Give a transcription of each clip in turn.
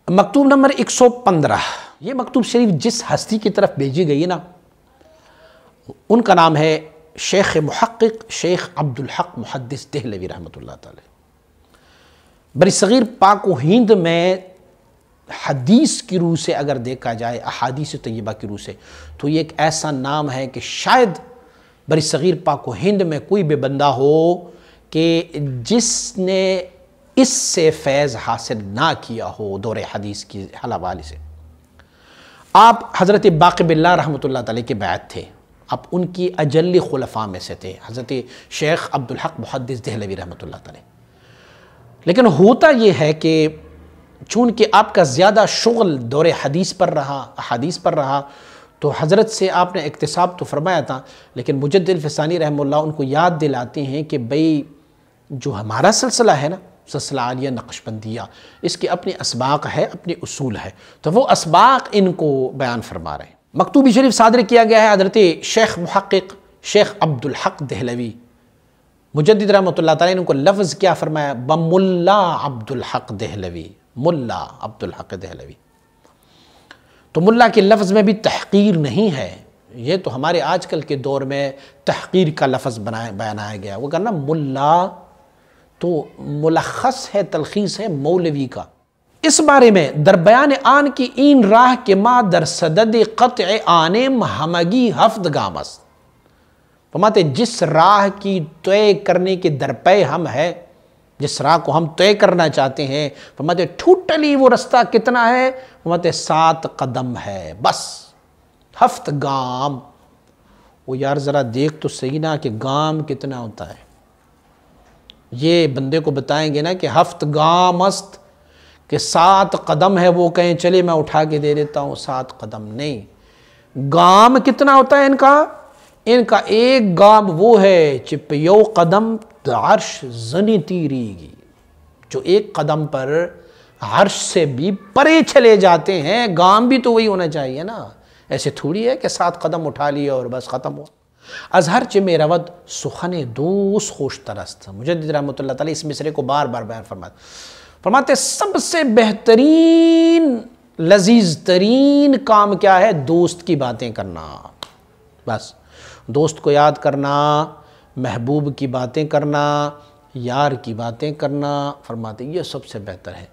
مکتوب نمبر 115، یہ مکتوب شریف جس ہستی کی طرف بھیجی گئی نا، ان کا نام ہے شیخ محقق شیخ عبدالحق محدث دہلوی رحمۃ اللہ تعالی۔ بر صغیر پاک و ہند میں حدیث کی روح سے اگر دیکھا جائے، احادیث طیبہ کی روح سے، تو یہ ایک ایسا نام ہے کہ شاید بر صغیر پاک و ہند میں کوئی بھی بندہ ہو کہ جس نے اس سے فیض حاصل نہ کیا ہو دور حدیث کی حوالے سے۔ آپ حضرت باقی باللہ رحمۃ اللہ تعالی کے بیعت تھے، آپ ان کی اجل خلفاء میں سے تھے، حضرت شیخ عبدالحق محدث دہلوی رحمۃ اللہ تعالی۔ لیکن ہوتا یہ ہے کہ چونکہ آپ کا زیادہ شغل دور حدیث پر رہا، احادیث پر رہا، تو حضرت سے آپ نے اکتساب تو فرمایا تھا، لیکن مجدد الفسانی رحمہ اللہ ان کو یاد دلاتے ہیں کہ بھئی جو ہمارا سلسلہ ہے نا، سلسلہ عالیہ نقشبندیہ، اس کی اپنی اسباق ہے، اپنی اصول ہے، تو وہ اسباق ان کو بیان فرما رہے ہیں۔ مکتوبی شریف صادر کیا گیا ہے حضرت شیخ محقق شیخ عبدالحق دہلوی مجدد رحمۃ اللہ تعالیٰ نے ان کو لفظ کیا فرمایا؟ بملا عبدالحق دہلوی، ملا عبدالحق دہلوی۔ تو ملا کے لفظ میں بھی تحقیر نہیں ہے، یہ تو ہمارے آج کل کے دور میں تحقیر کا لفظ بنایا گیا، وہ کہنا ملا تو ملخص ہے، تلخیص ہے مولوی کا۔ اس بارے میں در بیان آن کی این راہ کے ما در صدد قطع آنم ہمگی ہفت گامست، فرماتے جس راہ کی طے کرنے کے درپے ہم ہے، جس راہ کو ہم طے کرنا چاہتے ہیں، فرماتے ٹوٹلی وہ رستہ کتنا ہے؟ فرماتے 7 قدم ہے، بس ہفت گام۔ وہ یار ذرا دیکھ تو صحیح نا کہ گام کتنا ہوتا ہے، یہ بندے کو بتائیں گے نا کہ ہفت گام است، کہ 7 قدم ہے، وہ کہیں چلے میں اٹھا کے دے دیتا ہوں 7 قدم نہیں، گام کتنا ہوتا ہے ان کا ایک گام وہ ہے چپیو قدم عرش زنی تیری گی، جو ایک قدم پر عرش سے بھی پرے چلے جاتے ہیں، گام بھی تو وہی ہونا چاہیے نا، ایسے تھوڑی ہے کہ 7 قدم اٹھا لیے اور بس ختم ہو۔ از ہر چہ میں رود سخن دوست خوش ترست، مجدد رحمۃ اللہ تعالی اس مصرے کو بار بار بیان فرماتے سب سے بہترین لذیذ ترین کام کیا ہے؟ دوست کی باتیں کرنا، بس دوست کو یاد کرنا، محبوب کی باتیں کرنا، یار کی باتیں کرنا، فرماتے یہ سب سے بہتر ہے۔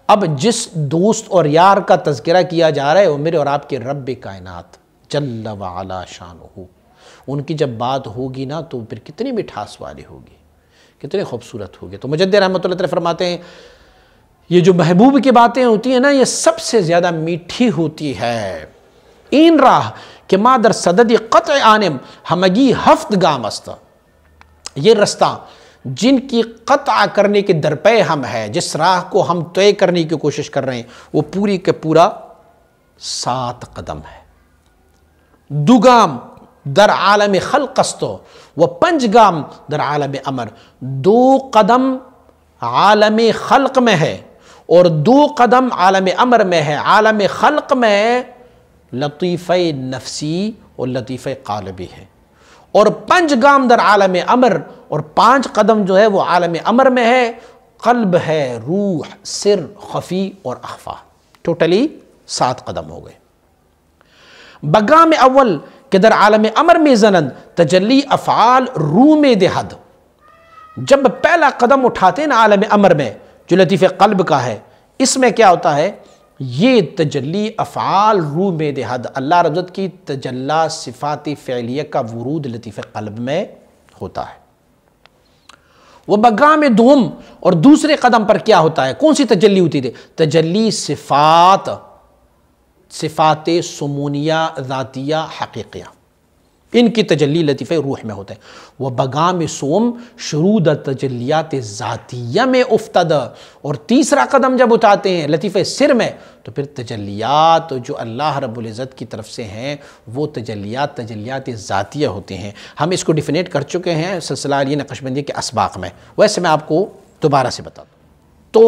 اب جس دوست اور یار کا تذکرہ کیا جا رہا ہے وہ میرے اور آپ کے رب کائنات جل وعلا شانہ، ان کی جب بات ہوگی نا تو پھر کتنی مٹھاس والی ہوگی، کتنی خوبصورت ہوگی۔ تو مجدد رحمۃ اللہ تعالی فرماتے ہیں یہ جو محبوب کی باتیں ہوتی ہیں نا، یہ سب سے زیادہ میٹھی ہوتی ہے۔ این راہ کہ ما در صدد قطع آنم ہمگی ہفت گام است، یہ رستہ جن کی قطع کرنے کے درپے ہم ہے، جس راہ کو ہم طے کرنے کی کوشش کر رہے ہیں، وہ پوری کے پورا 7 قدم ہے۔ دوگام در عالم خلق است و 5 گام در عالم امر، 2 قدم عالم خلق میں ہے اور 2 قدم عالم امر میں ہے۔ عالم خلق میں لطیفہ نفسی اور لطیفہ قالبی ہے، اور 5 گام در عالم امر، اور 5 قدم جو ہے وہ عالم امر میں ہے، قلب ہے، روح، سر، خفی اور اخفا، ٹوٹلی 7 قدم ہو گئے۔ بگام اول کہ در عالم امر میں زنند تجلی افعال روح میں دہد، جب پہلا قدم اٹھاتے ہیں نا عالم امر میں جو لطیف قلب کا ہے، اس میں کیا ہوتا ہے؟ یہ تجلی افعال روح میں دہد، اللہ رب العزت کی تجلی صفات فعلیہ کا ورود لطیف قلب میں ہوتا ہے۔ وہ بگام دوم، اور دوسرے قدم پر کیا ہوتا ہے؟ کون سی تجلی ہوتی تھی؟ تجلی صفات سمونیہ ذاتیہ حقیقیہ، ان کی تجلی لطیفہ روح میں ہوتے ہیں۔ وہ بگام سوم شرود تجلیات ذاتیہ میں افتد، اور تیسرا قدم جب اٹھاتے ہیں لطیفہ سر میں، تو پھر تجلیات جو اللہ رب العزت کی طرف سے ہیں وہ تجلیات ذاتیہ ہوتے ہیں۔ ہم اس کو ڈیفینیٹ کر چکے ہیں سلسلہ عالیہ نقشبندی کے اسباق میں، ویسے میں آپ کو دوبارہ سے بتا دوں۔ تو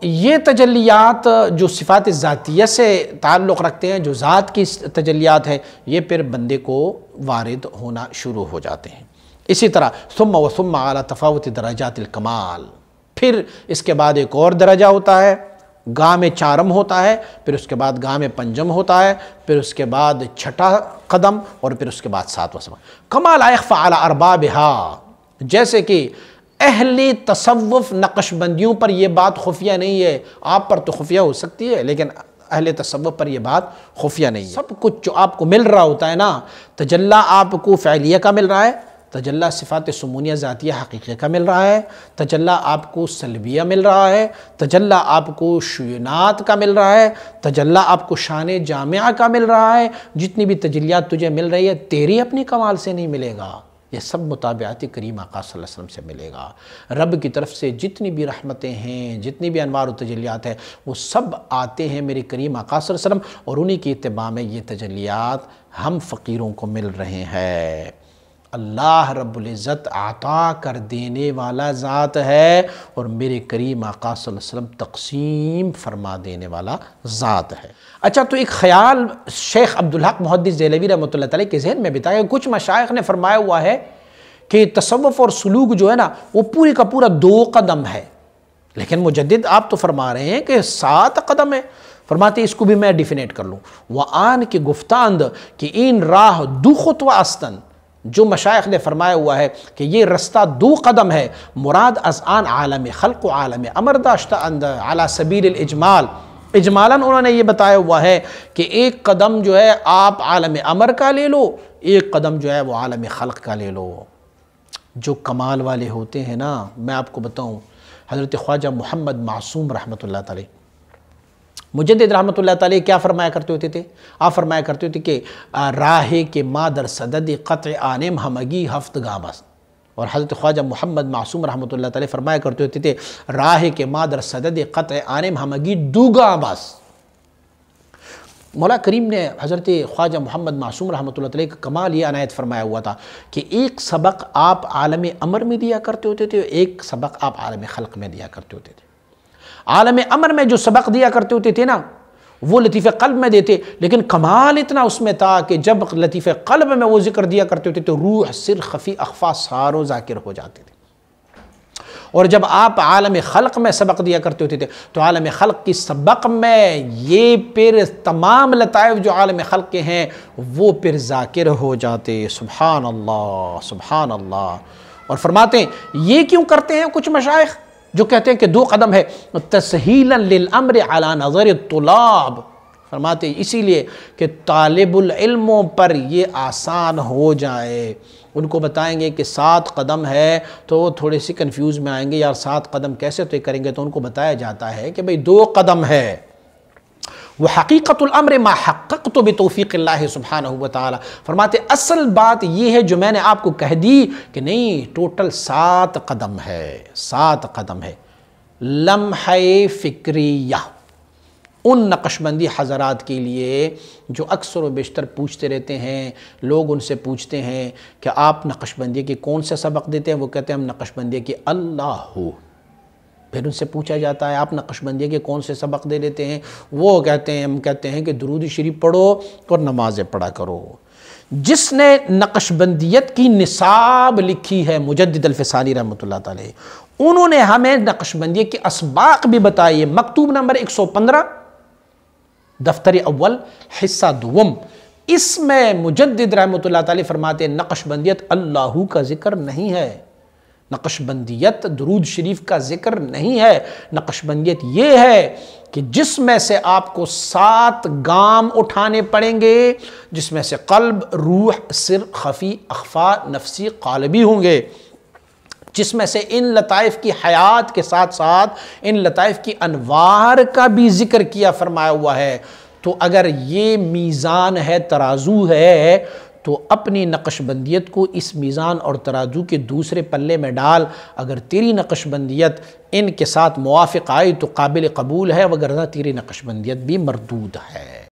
یہ تجلیات جو صفات ذاتیہ سے تعلق رکھتے ہیں، جو ذات کی تجلیات ہیں، یہ پھر بندے کو وارد ہونا شروع ہو جاتے ہیں۔ اسی طرح ثم و ثم علی تفاوت درجات الکمال، پھر اس کے بعد ایک اور درجہ ہوتا ہے گاہ میں چارم ہوتا ہے، پھر اس کے بعد گاہ میں پنجم ہوتا ہے، پھر اس کے بعد چھٹا قدم، اور پھر اس کے بعد ساتواں سبق۔ کما لا یخفی علی اربابہا، جیسے کہ اہل تصوف نقش بندیوں پر یہ بات خفیہ نہیں ہے، آپ پر تو خفیہ ہو سکتی ہے لیکن اہل تصوف پر یہ بات خفیہ نہیں ہے۔ سب کچھ جو آپ کو مل رہا ہوتا ہے نا، تجلی آپ کو فعلیہ کا مل رہا ہے، تجلی صفات سمونیہ ذاتیہ حقیقیہ کا مل رہا ہے، تجلی آپ کو سلبیہ مل رہا ہے، تجلی آپ کو شیونات کا مل رہا ہے، تجلی آپ کو شان جامعہ کا مل رہا ہے۔ جتنی بھی تجلیات تجھے مل رہی ہے تیری اپنی کمال سے نہیں ملے گا، یہ سب متابعات کریم آقا صلی اللہ علیہ وسلم سے ملے گا۔ رب کی طرف سے جتنی بھی رحمتیں ہیں، جتنی بھی انوار و تجلیات ہیں، وہ سب آتے ہیں میرے کریم آقا صلی اللہ علیہ وسلم، اور انہی کی اتباع میں یہ تجلیات ہم فقیروں کو مل رہے ہیں۔ اللہ رب العزت عطا کر دینے والا ذات ہے، اور میرے کریم آقا صلی اللہ علیہ وسلم تقسیم فرما دینے والا ذات ہے۔ اچھا، تو ایک خیال شیخ عبدالحق محدث دہلوی رحمۃ اللہ تعالی کے ذہن میں بتایا، کچھ مشائخ نے فرمایا ہوا ہے کہ تصوف اور سلوک جو ہے نا وہ پوری کا پورا 2 قدم ہے، لیکن مجدد آپ تو فرما رہے ہیں کہ 7 قدم ہے۔ فرماتے ہیں اس کو بھی میں ڈیفینیٹ کر لوں، وآن کی گفتاند کہ این راہ 2 خطوہ استن، جو مشائخ نے فرمایا ہوا ہے کہ یہ رستہ 2 قدم ہے، مراد از آن عالم خلق و عالم امر داشتہ اند علی سبیل الاجمال، اجمالاً انہوں نے یہ بتایا ہوا ہے کہ ایک قدم جو ہے آپ عالم امر کا لے لو، ایک قدم جو ہے وہ عالم خلق کا لے لو۔ جو کمال والے ہوتے ہیں نا، میں آپ کو بتاؤں، حضرت خواجہ محمد معصوم رحمۃ اللہ تعالی مجدد رحمۃ اللہ تعالی کیا فرمایا کرتے ہوتے تھے؟ آپ فرمایا کرتے ہوتے کہ راہ کے مادر صدد قطع آنم ہمگی ہفت گامس، اور حضرت خواجہ محمد معصوم رحمۃ اللہ تعالی فرمایا کرتے ہوتے تھے راہ کے مادر صدد قطع آنم ہمگی دوگا بس۔ مولا کریم نے حضرت خواجہ محمد معصوم رحمۃ اللہ تعالی کا کمال یہ عنایت فرمایا ہوا تھا کہ ایک سبق آپ عالم امر میں دیا کرتے ہوتے تھے، ایک سبق آپ عالم خلق میں دیا کرتے ہوتے تھے۔ عالم امر میں جو سبق دیا کرتے ہوتے تھے نا وہ لطیف قلب میں دیتے، لیکن کمال اتنا اس میں تھا کہ جب لطیف قلب میں وہ ذکر دیا کرتے ہوتے تو روح سر خفی اخفا ساروں ذاکر ہو جاتے تھے، اور جب آپ عالم خلق میں سبق دیا کرتے ہوتے تھے تو عالم خلق کی سبق میں یہ پھر تمام لطائف جو عالم خلق کے ہیں وہ پھر ذاکر ہو جاتے۔ سبحان اللہ، سبحان اللہ۔ اور فرماتے ہیں یہ کیوں کرتے ہیں کچھ مشائخ جو کہتے ہیں کہ 2 قدم ہے؟ تسہیلا للامر علی نظر الطلاب، فرماتے ہیں اسی لیے کہ طالب العلموں پر یہ آسان ہو جائے۔ ان کو بتائیں گے کہ 7 قدم ہے تو وہ تھوڑے سی کنفیوز میں آئیں گے، یار 7 قدم کیسے طے کریں گے؟ تو ان کو بتایا جاتا ہے کہ بھئی 2 قدم ہے۔ وہ حقیقت الامر ما حققت بتوفیق اللہ سبحانہ وتعالی، فرماتے اصل بات یہ ہے جو میں نے آپ کو کہہ دی کہ نہیں، ٹوٹل 7 قدم ہے، 7 قدم ہے۔ لمحہ فکریہ، ان نقش بندی حضرات کے لیے جو اکثر و بیشتر پوچھتے رہتے ہیں، لوگ ان سے پوچھتے ہیں کہ آپ نقش بندی کے کون سے سبق دیتے ہیں؟ وہ کہتے ہیں ہم نقش بندی کے اللہ ہو۔ پھر ان سے پوچھا جاتا ہے آپ نقش بندی کے کون سے سبق دے لیتے ہیں؟ وہ کہتے ہیں ہم کہتے ہیں کہ درود شریف پڑھو اور نمازیں پڑھا کرو۔ جس نے نقش بندیت کی نصاب لکھی ہے مجدد الفسانی رحمۃ اللہ تعالی، انہوں نے ہمیں نقش بندی کے اسباق بھی بتائیے۔ مکتوب نمبر 115 دفتر اول حصہ دوم، اس میں مجدد رحمۃ اللہ تعالی فرماتے ہیں نقش بندیت اللہ کا ذکر نہیں ہے، نقش بندیت درود شریف کا ذکر نہیں ہے، نقش بندیت یہ ہے کہ جس میں سے آپ کو 7 گام اٹھانے پڑیں گے، جس میں سے قلب، روح، سر، خفی، اخفا، نفسی، قالبی ہوں گے، جس میں سے ان لطائف کی حیات کے ساتھ ساتھ ان لطائف کی انوار کا بھی ذکر کیا فرمایا ہوا ہے۔ تو اگر یہ میزان ہے، ترازو ہے، تو اپنی نقش بندیت کو اس میزان اور ترازو کے دوسرے پلے میں ڈال، اگر تیری نقش بندیت ان کے ساتھ موافق آئی تو قابل قبول ہے، وگرنہ تیری نقش بندیت بھی مردود ہے۔